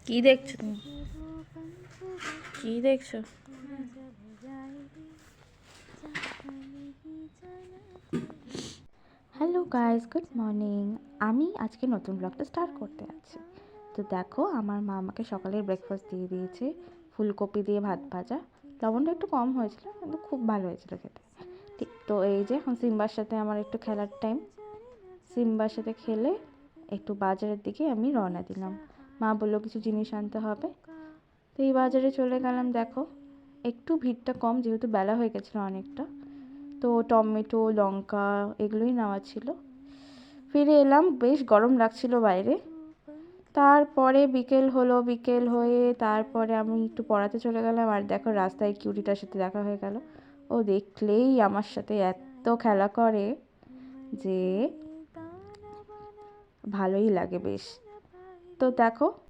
কি দেখছো তুমি? কি দেখছো? Hello guys, good morning. আমি আজকে নতুন ব্লগটা স্টার্ট করতে যাচ্ছি। তো দেখো, আমার মা আমাকে সকালের ব্রেকফাস্ট দিয়ে দিয়েছে, ফুলকপি দিয়ে ভাত ভাজা। লবণটা একটু কম হয়েছিল, কিন্তু খুব ভালো হয়েছিল খেতে। ঠিক তো এই যে এখন সিম্বার সাথে আমার একটু খেলার টাইম। সিম্বার সাথে খেলে একটু বাজারের দিকে আমি রওনা দিলাম। মা বললো কিছু জিনিস আনতে হবে, তো এই বাজারে চলে গেলাম। দেখো, একটু ভিড়টা কম, যেহেতু বেলা হয়ে গেছিলো অনেকটা। তো টমেটো, লঙ্কা এগুলোই নেওয়া ছিল। ফিরে এলাম, বেশ গরম লাগছিল বাইরে। তারপরে বিকেল হলো, বিকেল হয়ে তারপরে আমি একটু পড়াতে চলে গেলাম। আর দেখো, রাস্তায় কিউটিটার সাথে দেখা হয়ে গেল। ও দেখলেই আমার সাথে এত খেলা করে যে ভালোই লাগে বেশ। তো দেখো,